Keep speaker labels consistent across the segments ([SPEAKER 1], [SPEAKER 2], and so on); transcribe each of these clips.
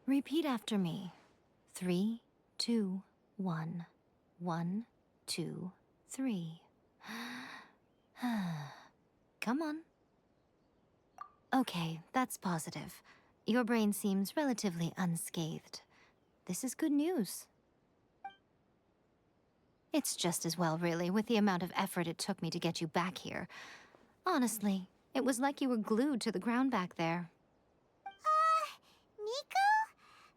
[SPEAKER 1] Repeat after me. 3, 2, 1. 1, 2, 3. Come on. Okay, that's positive. Your brain seems relatively unscathed. This is good news. It's just as well, really, with the amount of effort it took me to get you back here. Honestly, it was like you were glued to the ground back there.
[SPEAKER 2] Nico?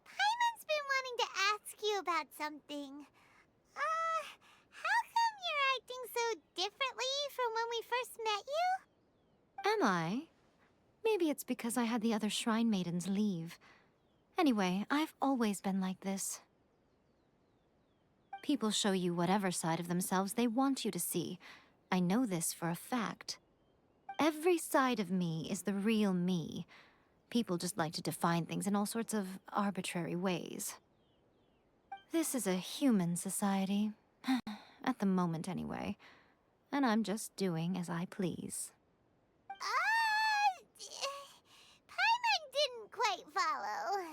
[SPEAKER 2] Paimon's been wanting to ask you about something. How come you're acting so differently from when we first met you?
[SPEAKER 1] Am I? Maybe it's because I had the other Shrine Maidens leave. Anyway, I've always been like this. People show you whatever side of themselves they want you to see. I know this for a fact. Every side of me is the real me. People just like to define things in all sorts of arbitrary ways. This is a human society. At the moment, anyway. And I'm just doing as I please.
[SPEAKER 2] Paimon didn't quite follow.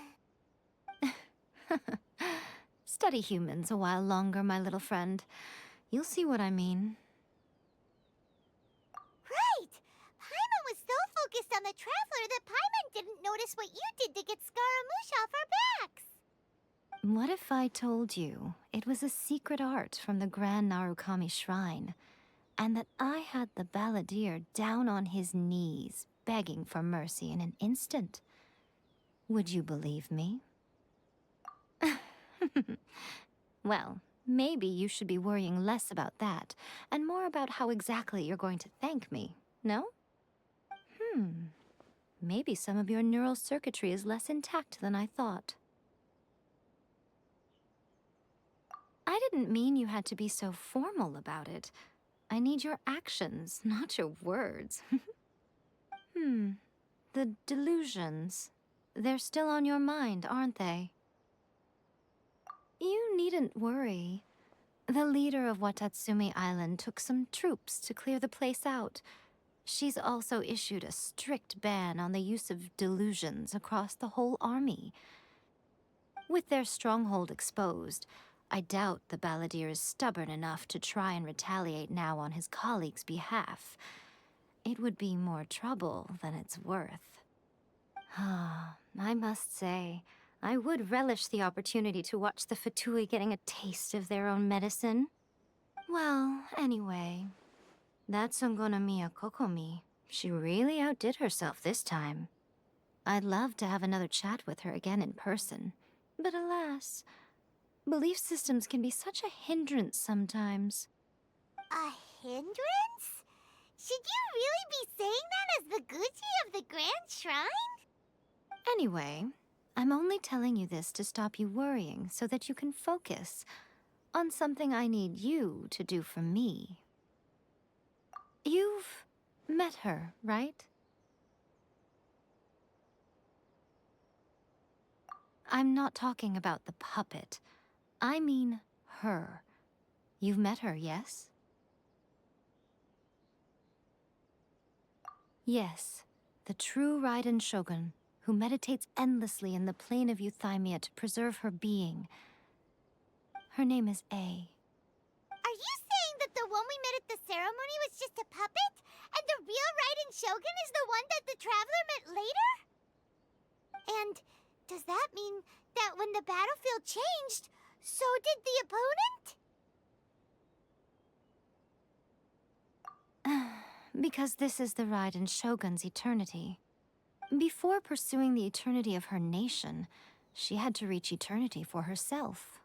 [SPEAKER 1] Study humans a while longer, my little friend. You'll see what I mean.
[SPEAKER 2] Right! Paimon was so focused on the Traveler that Paimon didn't notice what you did to get Scaramouche off our backs.
[SPEAKER 1] What if I told you it was a secret art from the Grand Narukami Shrine, and that I had the balladeer down on his knees, begging for mercy in an instant? Would you believe me? Well, maybe you should be worrying less about that, and more about how exactly you're going to thank me, no? Maybe some of your neural circuitry is less intact than I thought. I didn't mean you had to be so formal about it. I need your actions, not your words. The delusions. They're still on your mind, aren't they? You needn't worry. The leader of Watatsumi Island took some troops to clear the place out. She's also issued a strict ban on the use of delusions across the whole army. With their stronghold exposed, I doubt the balladeer is stubborn enough to try and retaliate now on his colleagues' behalf. It would be more trouble than it's worth. I must say, I would relish the opportunity to watch the Fatui getting a taste of their own medicine. Well, anyway, that's Ungonamiya Kokomi. She really outdid herself this time. I'd love to have another chat with her again in person, but alas, belief systems can be such a hindrance sometimes.
[SPEAKER 2] A hindrance? Should you really be saying that as the Gucci of the Grand Shrine?
[SPEAKER 1] Anyway, I'm only telling you this to stop you worrying so that you can focus on something I need you to do for me. You've met her, right? I'm not talking about the puppet. I mean her. You've met her, yes? Yes, the true Raiden Shogun, who meditates endlessly in the plane of Euthymia to preserve her being. Her name is A.
[SPEAKER 2] Are you saying that the one we met at the ceremony was just a puppet? And the real Raiden Shogun is the one that the Traveler met later? And does that mean that when the battlefield changed, so did the opponent?
[SPEAKER 1] Because this is the Raiden Shogun's eternity. Before pursuing the eternity of her nation, she had to reach eternity for herself.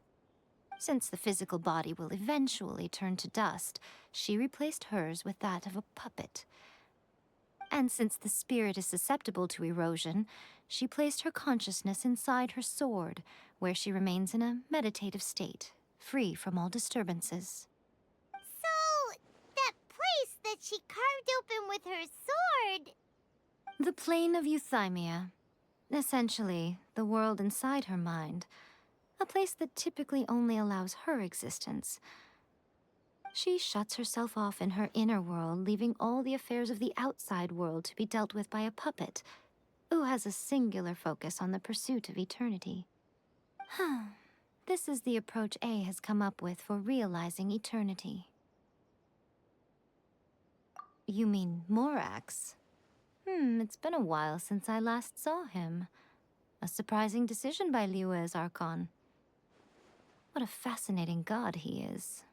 [SPEAKER 1] Since the physical body will eventually turn to dust, she replaced hers with that of a puppet. And since the spirit is susceptible to erosion, she placed her consciousness inside her sword, where she remains in a meditative state, free from all disturbances.
[SPEAKER 2] So, that place that she carved open with her sword...
[SPEAKER 1] The plane of Euthymia. Essentially, the world inside her mind. A place that typically only allows her existence. She shuts herself off in her inner world, leaving all the affairs of the outside world to be dealt with by a puppet. who has a singular focus on the pursuit of eternity. This is the approach A has come up with for realizing eternity. You mean Morax? It's been a while since I last saw him. A surprising decision by Liyue's Archon. What a fascinating god he is.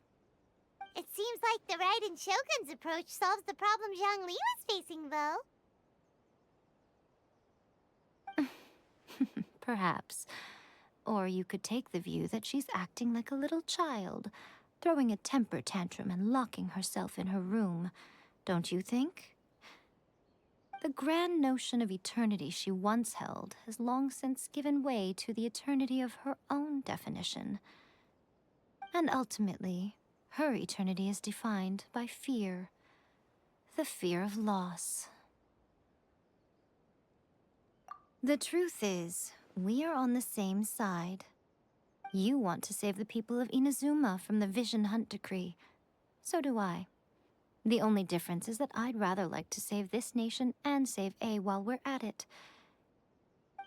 [SPEAKER 2] It seems like the Raiden Shogun's approach solves the problem Zhang Li was facing, though.
[SPEAKER 1] Perhaps. Or you could take the view that she's acting like a little child, throwing a temper tantrum and locking herself in her room. Don't you think? The grand notion of eternity she once held has long since given way to the eternity of her own definition. And ultimately, her eternity is defined by fear. The fear of loss. The truth is, we are on the same side. You want to save the people of Inazuma from the Vision Hunt decree. So do I. The only difference is that I'd rather like to save this nation and save A while we're at it.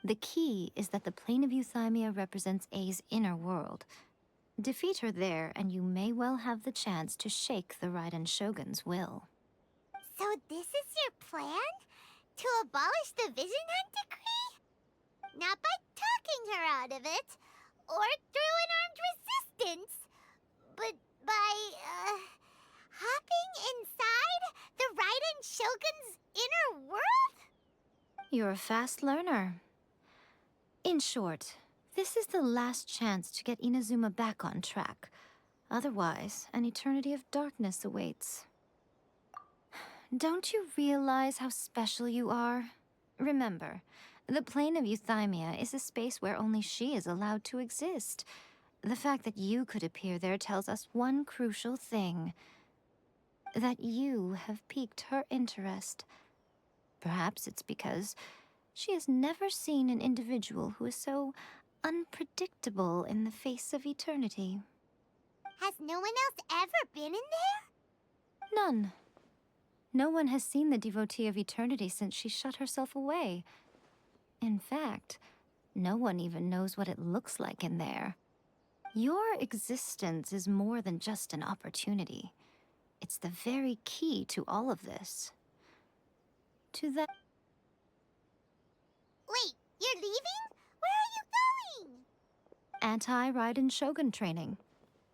[SPEAKER 1] The key is that the plane of Euthymia represents A's inner world. Defeat her there, and you may well have the chance to shake the Raiden Shogun's will.
[SPEAKER 2] So this is your plan? To abolish the Vision Hunt decree? Not by talking her out of it, or through an armed resistance, but by, hopping inside the Raiden Shogun's inner world?
[SPEAKER 1] You're a fast learner. In short, this is the last chance to get Inazuma back on track. Otherwise, an eternity of darkness awaits. Don't you realize how special you are? Remember, the plane of Euthymia is a space where only she is allowed to exist. The fact that you could appear there tells us one crucial thing. That you have piqued her interest. Perhaps it's because she has never seen an individual who is so unpredictable in the face of eternity.
[SPEAKER 2] Has no one else ever been in there?
[SPEAKER 1] None. No one has seen the devotee of eternity since she shut herself away. In fact, no one even knows what it looks like in there. Your existence is more than just an opportunity. It's the very key to all of this. To that...
[SPEAKER 2] Wait, you're leaving? Where are you going?
[SPEAKER 1] Anti-Raiden Shogun training.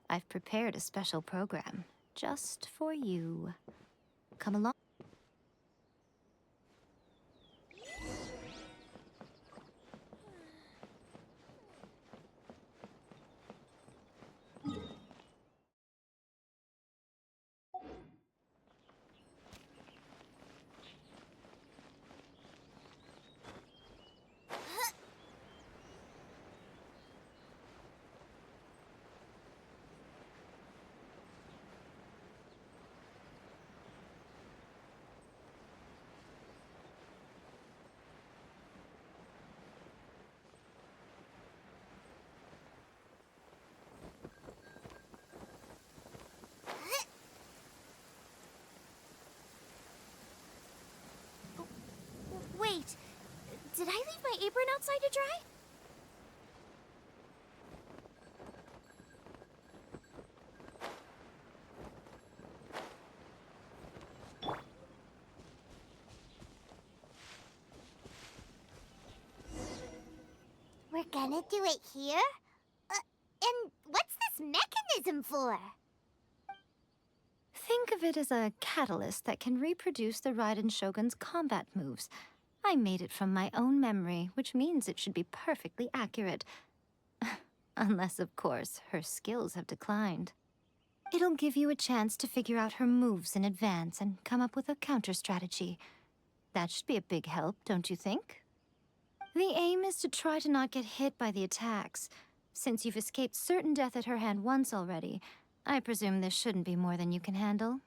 [SPEAKER 1] I've prepared a special program just for you. Come along.
[SPEAKER 2] Wait, did I leave my apron outside to dry? We're gonna do it here? And what's this mechanism for?
[SPEAKER 1] Think of it as a catalyst that can reproduce the Raiden Shogun's combat moves. I made it from my own memory, which means it should be perfectly accurate. Unless, of course, her skills have declined. It'll give you a chance to figure out her moves in advance and come up with a counter-strategy. That should be a big help, don't you think? The aim is to try to not get hit by the attacks. Since you've escaped certain death at her hand once already, I presume this shouldn't be more than you can handle.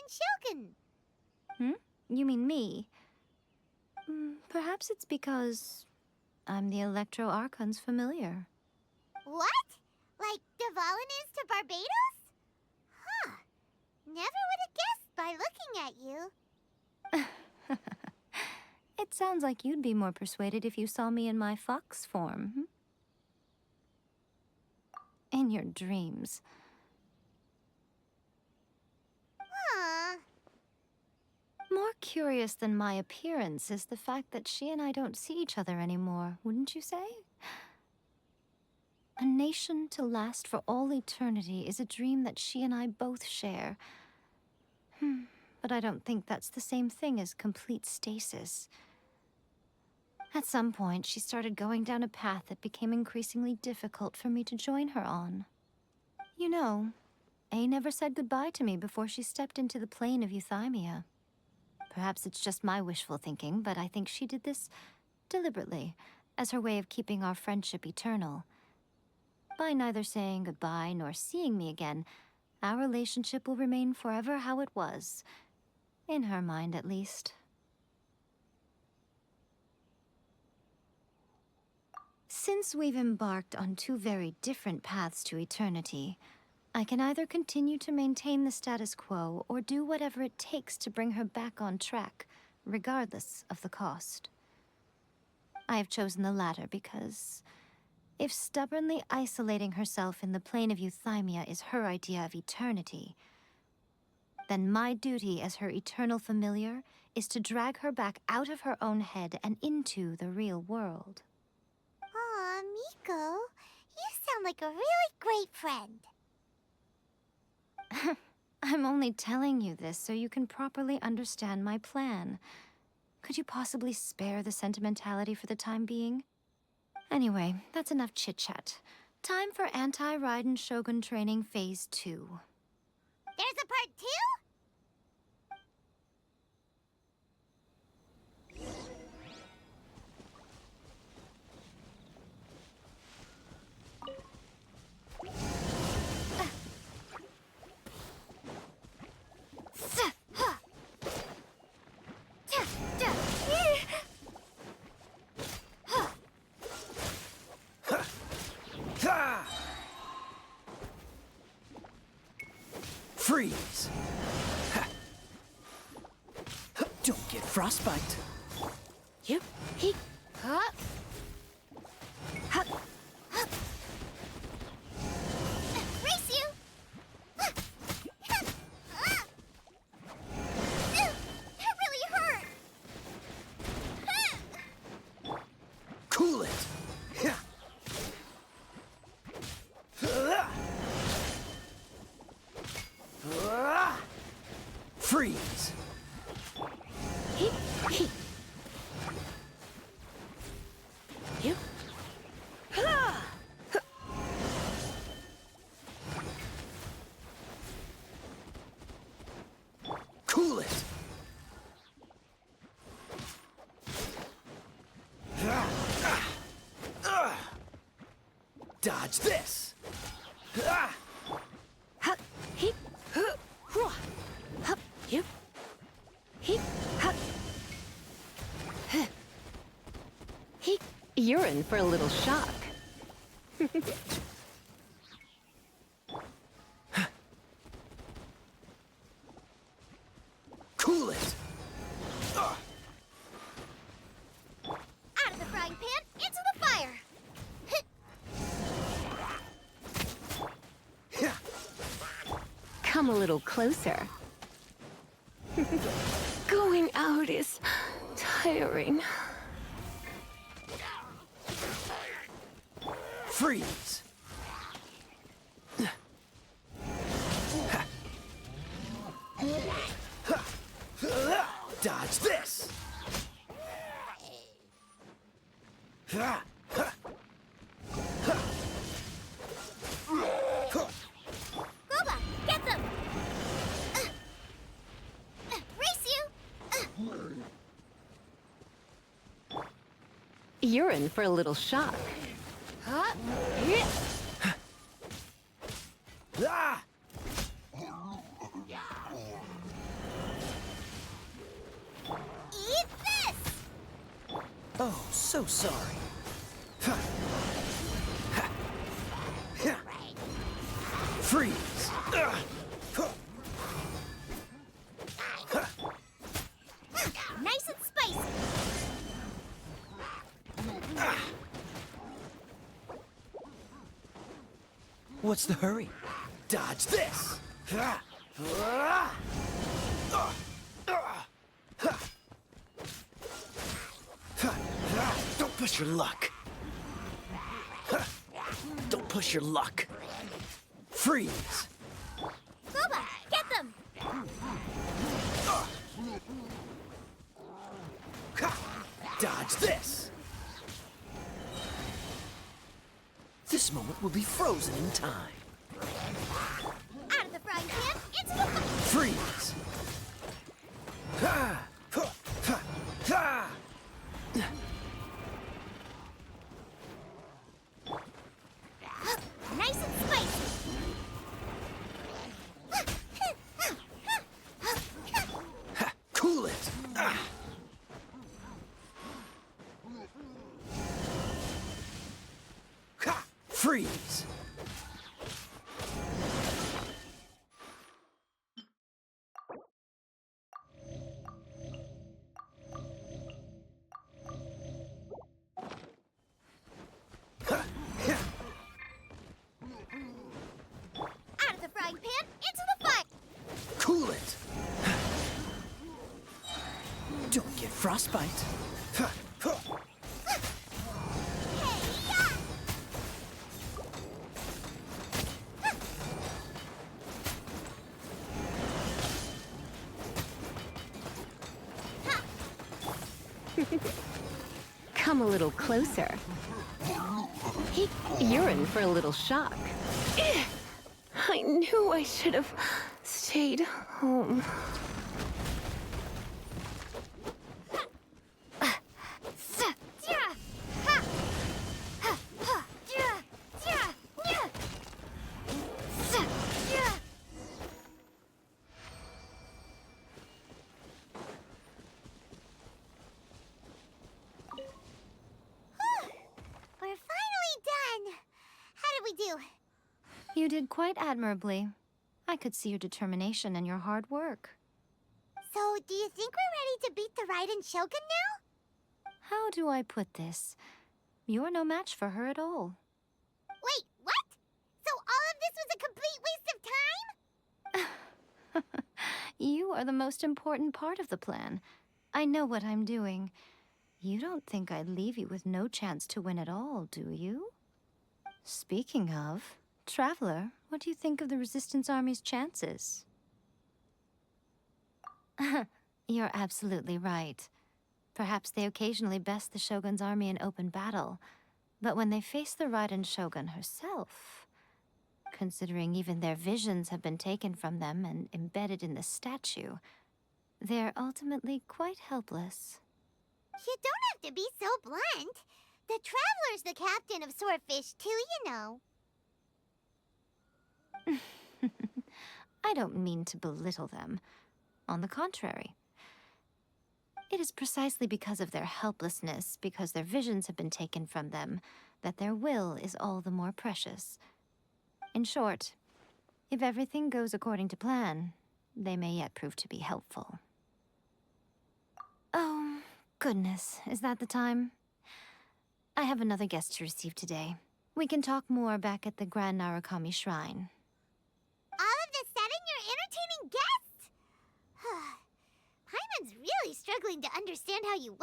[SPEAKER 2] Shogun.
[SPEAKER 1] You mean me? Perhaps it's because I'm the Electro Archon's familiar.
[SPEAKER 2] What? Like Dvalin is to Barbados? Huh. Never would have guessed by looking at you.
[SPEAKER 1] It sounds like you'd be more persuaded if you saw me in my fox form. In your dreams.
[SPEAKER 2] Aw.
[SPEAKER 1] More curious than my appearance is the fact that she and I don't see each other anymore, wouldn't you say? A nation to last for all eternity is a dream that she and I both share. But I don't think that's the same thing as complete stasis. At some point, she started going down a path that became increasingly difficult for me to join her on. You know, A never said goodbye to me before she stepped into the plane of euthymia. Perhaps it's just my wishful thinking, but I think she did this deliberately, as her way of keeping our friendship eternal. By neither saying goodbye nor seeing me again, our relationship will remain forever how it was. In her mind, at least. Since we've embarked on two very different paths to eternity, I can either continue to maintain the status quo or do whatever it takes to bring her back on track, regardless of the cost. I have chosen the latter because if stubbornly isolating herself in the plane of euthymia is her idea of eternity, then my duty as her eternal familiar is to drag her back out of her own head and into the real world.
[SPEAKER 2] Aw, Miko, you sound like a really great friend.
[SPEAKER 1] I'm only telling you this so you can properly understand my plan. Could you possibly spare the sentimentality for the time being? Anyway, that's enough chit-chat. Time for Anti-Raiden Shogun Training Phase 2.
[SPEAKER 2] There's a part 2?
[SPEAKER 3] Freeze! Ha. Don't get frostbite.
[SPEAKER 1] You, he, huh?
[SPEAKER 2] Race you! That really hurt!
[SPEAKER 3] Cool it! Ha. Freeze!
[SPEAKER 1] He, you,
[SPEAKER 3] Cool it! Dodge this!
[SPEAKER 1] he, you, he, he. You're in for a little shock.
[SPEAKER 3] Cool it!
[SPEAKER 2] Out of the frying pan, into the fire!
[SPEAKER 1] Come a little closer. Going out is tiring.
[SPEAKER 3] Freeze! Dodge this!
[SPEAKER 2] Boba, get them! Race you!
[SPEAKER 1] You're in for a little shock.
[SPEAKER 3] Ah! Oh, so sorry. Ha. Ha. Ha. Freeze! Huh.
[SPEAKER 2] Nice and spicy.
[SPEAKER 3] What's the hurry? Dodge this! Ha. Don't push your luck. Don't push your luck. Freeze!
[SPEAKER 2] Boba, get them!
[SPEAKER 3] Dodge this! This moment will be frozen in time.
[SPEAKER 2] Out of the frying pan, into the fire!
[SPEAKER 3] Freeze! Ha! Ha! Ha! Ha!
[SPEAKER 2] Nice and spicy!
[SPEAKER 3] Ha! Cool it! Ah! Ha! Freeze!
[SPEAKER 2] Out of the frying pan, into the fire!
[SPEAKER 3] Cool it! Don't get frostbite. Ha! Ha!
[SPEAKER 2] Hey-ya!
[SPEAKER 4] Come a little closer. You're in for a little shock. I knew I should have stayed home.
[SPEAKER 2] We're finally done! How did we do?
[SPEAKER 1] You did quite admirably. I could see your determination and your hard work.
[SPEAKER 2] So, do you think we're ready to beat the Raiden Shogun now?
[SPEAKER 1] How do I put this? You're no match for her at all.
[SPEAKER 2] Wait, what? So all of this was a complete waste of time?
[SPEAKER 1] You are the most important part of the plan. I know what I'm doing. You don't think I'd leave you with no chance to win at all, do you? Speaking of, Traveler, what do you think of the Resistance Army's chances? You're absolutely right. Perhaps they occasionally best the Shogun's army in open battle, but when they face the Raiden Shogun herself, considering even their visions have been taken from them and embedded in the statue, they're ultimately quite helpless.
[SPEAKER 2] You don't have to be so blunt. The Traveler's the captain of Swordfish too, you know.
[SPEAKER 1] I don't mean to belittle them. On the contrary. It is precisely because of their helplessness, because their visions have been taken from them, that their will is all the more precious. In short, if everything goes according to plan, they may yet prove to be helpful. Oh, goodness, is that the time? I have another guest to receive today. We can talk more back at the Grand Narukami Shrine.
[SPEAKER 2] All of this sudden, you're entertaining guests? Paimon's really struggling to understand how you work.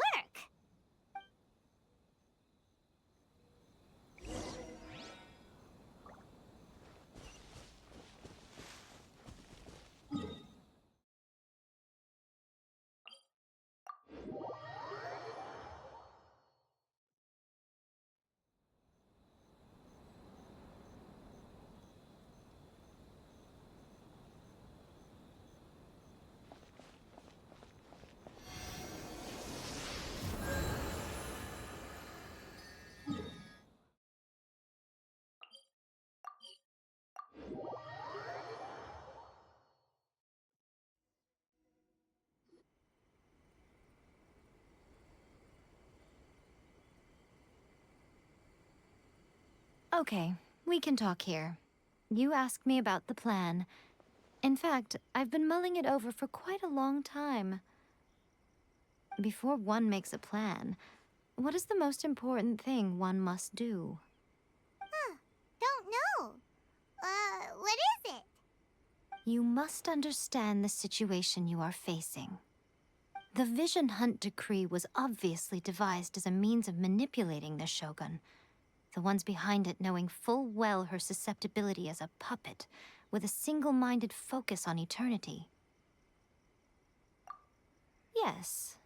[SPEAKER 1] Okay, we can talk here. You asked me about the plan. In fact, I've been mulling it over for quite a long time. Before one makes a plan, what is the most important thing one must do?
[SPEAKER 2] Huh. Don't know. What is it?
[SPEAKER 1] You must understand the situation you are facing. The Vision Hunt Decree was obviously devised as a means of manipulating the Shogun, the ones behind it knowing full well her susceptibility as a puppet, with a single-minded focus on eternity. Yes,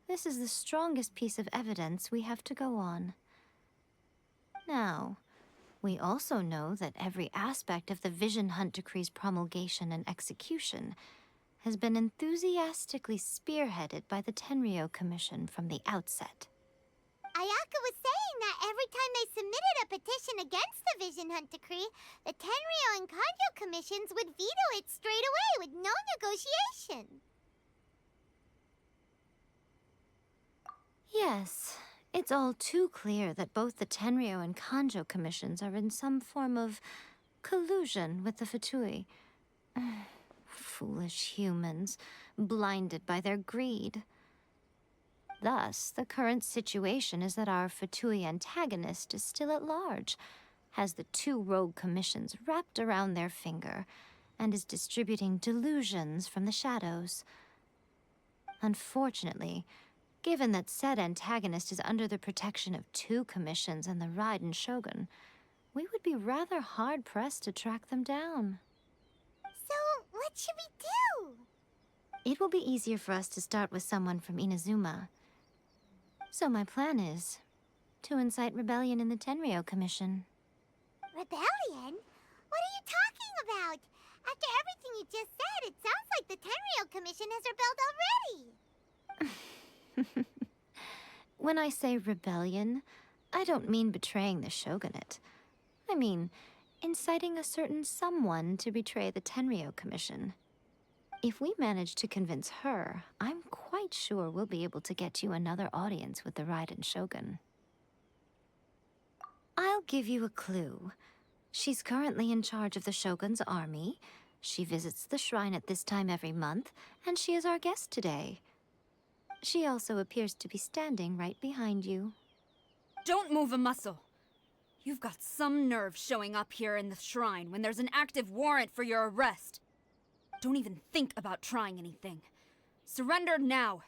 [SPEAKER 1] this is the strongest piece of evidence we have to go on. Now, we also know that every aspect of the Vision Hunt Decree's promulgation and execution has been enthusiastically spearheaded by the Tenryou Commission from the outset.
[SPEAKER 2] Ayaka was saying that every time they submitted a petition against the Vision Hunt Decree, the Tenryou and Kanjo commissions would veto it straight away with no negotiation.
[SPEAKER 1] Yes, it's all too clear that both the Tenryou and Kanjo commissions are in some form of collusion with the Fatui. Foolish humans, blinded by their greed. Thus, the current situation is that our Fatui antagonist is still at large, has the two rogue commissions wrapped around their finger, and is distributing delusions from the shadows. Unfortunately, given that said antagonist is under the protection of two commissions and the Raiden Shogun, we would be rather hard-pressed to track them down.
[SPEAKER 2] So, what should we do?
[SPEAKER 1] It will be easier for us to start with someone from Inazuma. So my plan is to incite rebellion in the Tenryou Commission.
[SPEAKER 2] Rebellion? What are you talking about? After everything you just said, it sounds like the Tenryou Commission has rebelled already.
[SPEAKER 1] When I say rebellion, I don't mean betraying the shogunate. I mean inciting a certain someone to betray the Tenryou Commission. If we manage to convince her, I'm quite sure we'll be able to get you another audience with the Raiden Shogun. I'll give you a clue. She's currently in charge of the Shogun's army. She visits the shrine at this time every month, and she is our guest today. She also appears to be standing right behind you.
[SPEAKER 5] Don't move a muscle. You've got some nerve showing up here in the shrine when there's an active warrant for your arrest. Don't even think about trying anything. Surrender now.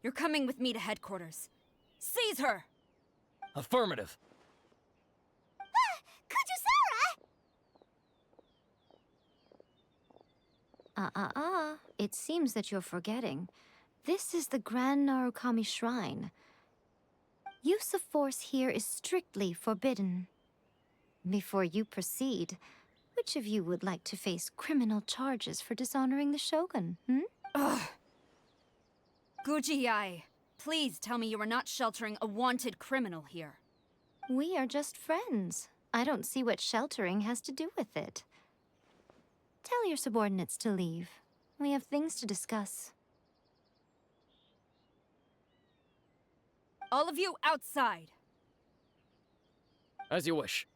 [SPEAKER 5] You're coming with me to headquarters. Seize her!
[SPEAKER 3] Affirmative.
[SPEAKER 2] Kujusara!
[SPEAKER 1] It seems that you're forgetting. This is the Grand Narukami Shrine. Use of force here is strictly forbidden. Before you proceed, which of you would like to face criminal charges for dishonoring the Shogun,
[SPEAKER 5] Ugh. Guji-ai, please tell me you are not sheltering a wanted criminal here.
[SPEAKER 1] We are just friends. I don't see what sheltering has to do with it. Tell your subordinates to leave. We have things to discuss.
[SPEAKER 5] All of you outside.
[SPEAKER 3] As you wish.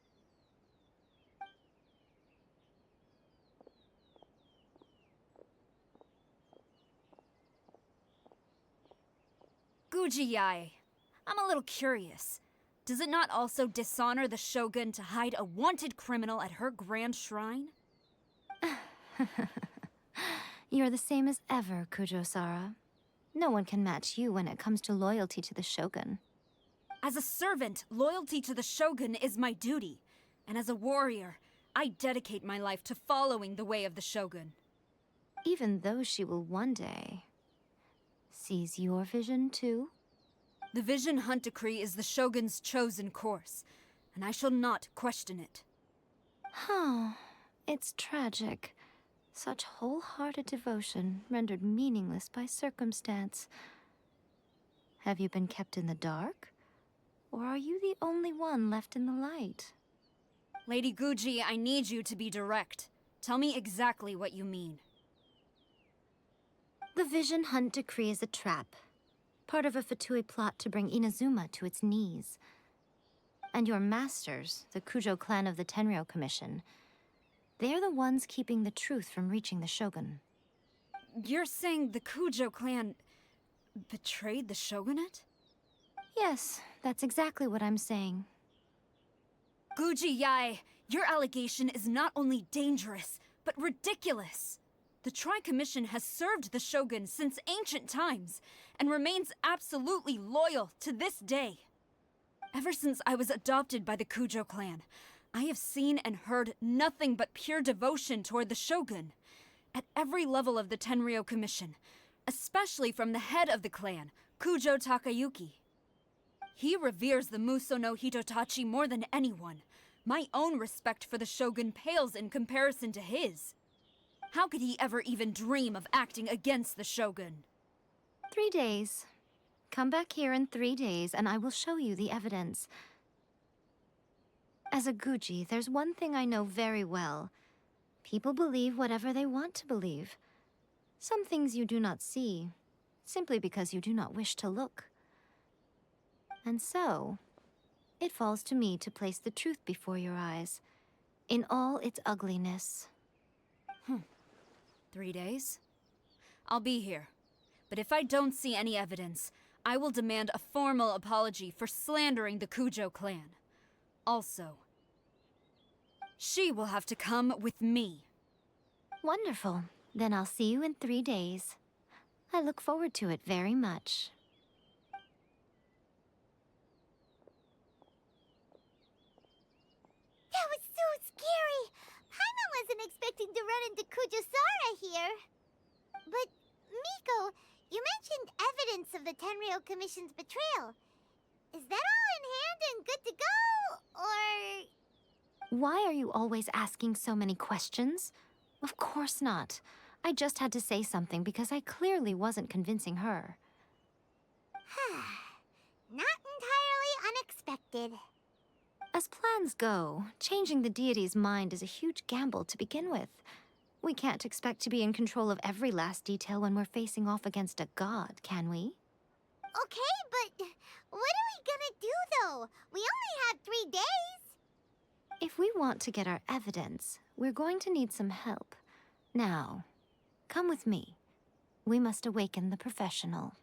[SPEAKER 5] Guji-ai, I'm a little curious. Does it not also dishonor the Shogun to hide a wanted criminal at her grand shrine?
[SPEAKER 1] You're the same as ever, Kujo-sara. No one can match you when it comes to loyalty to the Shogun.
[SPEAKER 5] As a servant, loyalty to the Shogun is my duty. And as a warrior, I dedicate my life to following the way of the Shogun.
[SPEAKER 1] Even though she will one day seize your vision too?
[SPEAKER 5] The Vision Hunt Decree is the Shogun's chosen course, and I shall not question it.
[SPEAKER 1] Huh. It's tragic. Such wholehearted devotion rendered meaningless by circumstance. Have you been kept in the dark? Or are you the only one left in the light?
[SPEAKER 5] Lady Guji, I need you to be direct. Tell me exactly what you mean.
[SPEAKER 1] The Vision Hunt Decree is a trap. Part of a Fatui plot to bring Inazuma to its knees. And your masters, the Kujo clan of the Tenryou Commission, they're the ones keeping the truth from reaching the Shogun.
[SPEAKER 5] You're saying the Kujo clan betrayed the shogunate?
[SPEAKER 1] Yes, that's exactly what I'm saying.
[SPEAKER 5] Guji Yae, your allegation is not only dangerous, but ridiculous. The Tri-Commission has served the Shogun since ancient times, and remains absolutely loyal to this day. Ever since I was adopted by the Kujo clan, I have seen and heard nothing but pure devotion toward the Shogun. At every level of the Tenryou Commission, especially from the head of the clan, Kujo Takayuki. He reveres the Muso no Hitotachi more than anyone. My own respect for the Shogun pales in comparison to his. How could he ever even dream of acting against the Shogun?
[SPEAKER 1] 3 days. Come back here in 3 days, and I will show you the evidence. As a Guji, there's one thing I know very well. People believe whatever they want to believe. Some things you do not see, simply because you do not wish to look. And so, it falls to me to place the truth before your eyes, in all its ugliness.
[SPEAKER 5] 3 days? I'll be here. But if I don't see any evidence, I will demand a formal apology for slandering the Kujo clan. Also, she will have to come with me.
[SPEAKER 1] Wonderful. Then I'll see you in 3 days. I look forward to it very much.
[SPEAKER 2] That was so scary! Paimon wasn't expecting to run into Kujosara here. But, Miko, you mentioned evidence of the Tenryou Commission's betrayal. Is that all in hand and good to go, or...?
[SPEAKER 1] Why are you always asking so many questions? Of course not. I just had to say something because I clearly wasn't convincing her.
[SPEAKER 2] Not entirely unexpected.
[SPEAKER 1] As plans go, changing the deity's mind is a huge gamble to begin with. We can't expect to be in control of every last detail when we're facing off against a god, can we?
[SPEAKER 2] Okay, but what are we gonna do, though? We only have 3 days.
[SPEAKER 1] If we want to get our evidence, we're going to need some help. Now, come with me. We must awaken the professional.